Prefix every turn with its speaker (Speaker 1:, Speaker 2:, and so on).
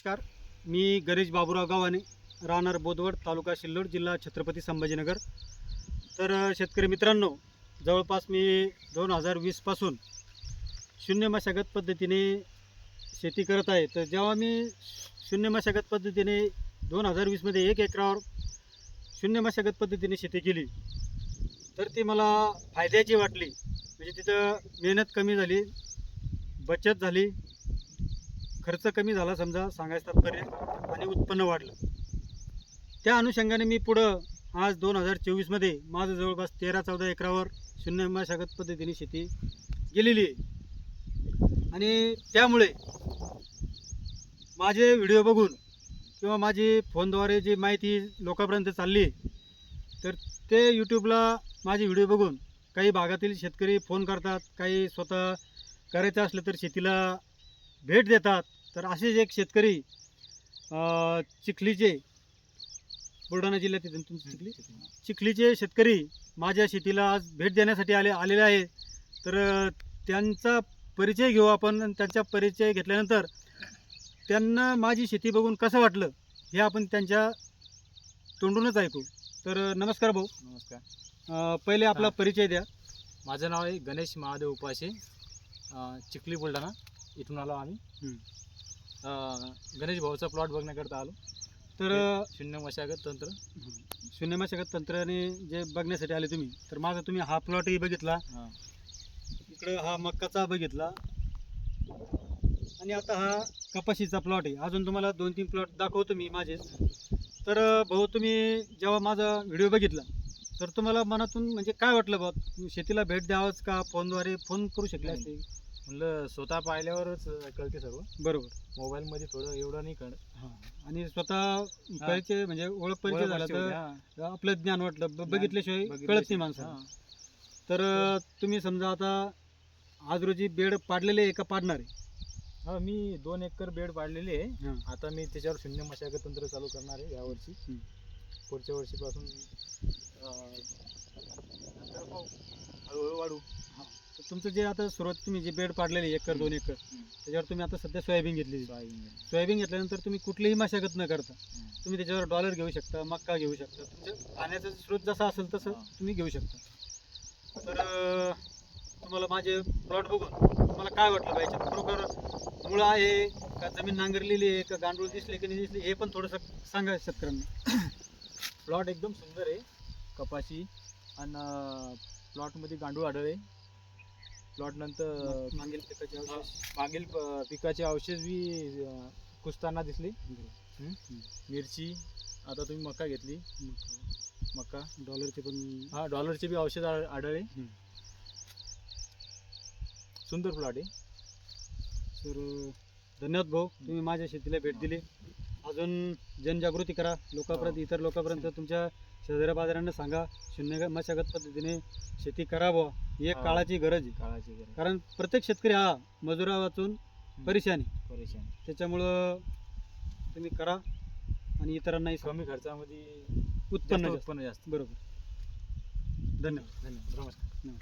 Speaker 1: नमस्कार. मी गणेश बाबूराव गावाने, राहणार बोदवड, तालुका सिल्लोड, जिल्हा छत्रपती संभाजीनगर. तर शेतकरी मित्रांनो, जवळपास मी 2020 पासून शून्य मशागत पद्धतीने शेती करत आहे. तर जेव्हा मी शून्य मशागत पद्धतीने 2020 मध्ये 1 एकरावर शून्य मशागत पद्धतीने शेती केली, तर ती मला फायद्याची वाटली. म्हणजे तिथं मेहनत कमी झाली, बचत झाली, खर्च कमी झाला समजा सांगायचं तात्पर्य, आणि उत्पन्न वाढलं. त्या अनुषंगाने मी पुढं आज 2024 मध्ये माझं जवळपास 13-14 एकरावर शून्य मशागत पद्धतीने शेती केलेली आहे. आणि त्यामुळे माझे व्हिडिओ बघून किंवा माझी फोनद्वारे जी माहिती लोकांपर्यंत चालली, तर ते यूट्यूबला माझे व्हिडिओ बघून काही भागातील शेतकरी फोन करतात, काही स्वतः करायचं असलं तर शेतीला भेट देतात. तर असेच एक शेतकरी चिखलीचे, बुलढाणा जिल्ह्यात येते तुमची चिखलीचे शेतकरी माझ्या शेतीला आज भेट देण्यासाठी आलेले आहे. तर त्यांचा परिचय घेऊ आपण, आणि त्यांचा परिचय घेतल्यानंतर त्यांना माझी शेती बघून कसं वाटलं हे आपण त्यांच्या तोंडूनच ऐकू. तर नमस्कार भाऊ.
Speaker 2: नमस्कार.
Speaker 1: पहिले आपला परिचय द्या.
Speaker 2: माझं नाव आहे गणेश महादेव उपासे, चिखली बुलढाणा इथून आलो आम्ही. गणेश भाऊचा प्लॉट बघण्याकरता आलो.
Speaker 1: तर
Speaker 2: शून्य मशागत तंत्र,
Speaker 1: शून्य मशागत तंत्राने जे बघण्यासाठी आले तुम्ही, तर माझा तुम्ही हा प्लॉटही बघितला, इकडे हा मक्काचा बघितला, आणि आता हा कपाशीचा प्लॉट आहे. अजून तुम्हाला 2-3 प्लॉट दाखवतो मी माझे. तर भाऊ, तुम्ही जेव्हा माझा व्हिडिओ बघितला, तर तुम्हाला मनातून म्हणजे काय वाटलं बा, शेतीला भेट द्यावंच का फोनद्वारे फोन करू शकले असते?
Speaker 2: म्हणलं स्वतः पाहिल्यावरच कळते सर्व.
Speaker 1: बरोबर.
Speaker 2: मोबाईलमध्ये थोडं एवढं नाही कळत.
Speaker 1: हां, आणि स्वतः परिचय म्हणजे ओळख परिचय झाला तर आपलं ज्ञान वाटलं, बघितल्याशिवाय कळत नाही माणसाला. तर तुम्ही समजा आता आज रोजी बेड पाडलेले आहे का पाडणार आहे?
Speaker 2: हा, मी 2 एकर बेड पाडलेली आहे.
Speaker 1: हां.
Speaker 2: आता मी त्याच्यावर शून्य मशागत तंत्र चालू करणार आहे यावर्षी. पुढच्या वर्षीपासून नंतर पाहू, हळूहळू वाढू.
Speaker 1: तर तुमचं जे आता सुरुवात तुम्ही जे बेड पाडलेले 1 एकर 2 एकर, त्याच्यावर तुम्ही आता सध्या सोयाबीन घेतली. सोयाबीन घेतल्यानंतर तुम्ही कुठलीही मशागत न करता तुम्ही त्याच्यावर डॉलर घेऊ शकता, मक्का घेऊ शकता. तुमच्या पाण्याचा स्रोत जसा असेल तसं तुम्ही घेऊ शकता. तर तुम्हाला माझे प्लॉट बघून तुम्हाला काय वाटलं पाहिजे? खरोखर मुळं आहे का, जमीन नांगरलेली आहे का, गांडूळ दिसले की नाही दिसले, हे पण थोडंसं सांगा शेतकऱ्यांना.
Speaker 2: प्लॉट एकदम सुंदर आहे, कपाशी, आणि प्लॉटमध्ये गांडूळ आढळले. प्लॉट नंतर
Speaker 1: मागील पिकाचे अवशेष,
Speaker 2: मागील पिकाचे अवशेष बी कुजताना दिसले. मिरची, आता तुम्ही मका घेतली, मका,
Speaker 1: डॉलरचे पण,
Speaker 2: हा, डॉलरचे बी अवशेष आढळले. सुंदर प्लॉट आहे.
Speaker 1: तर धन्यवाद भाऊ, तुम्ही माझ्या शेतीला भेट दिली. अजून जनजागृती करा लोकांपर्यंत, इतर लोकांपर्यंत तुमच्या शेजाऱ्या बाजारांना सांगा, शून्य मशागत पद्धतीने शेती करावं. ही एक काळाची गरज आहे. कारण प्रत्येक शेतकरी हा मजुरा वाचून परेशान आहे. त्याच्यामुळं तुम्ही करा, आणि इतरांनाही
Speaker 2: कमी खर्चामध्ये
Speaker 1: उत्पन्न
Speaker 2: जास्त.
Speaker 1: बरोबर. धन्यवाद.
Speaker 2: नमस्कार.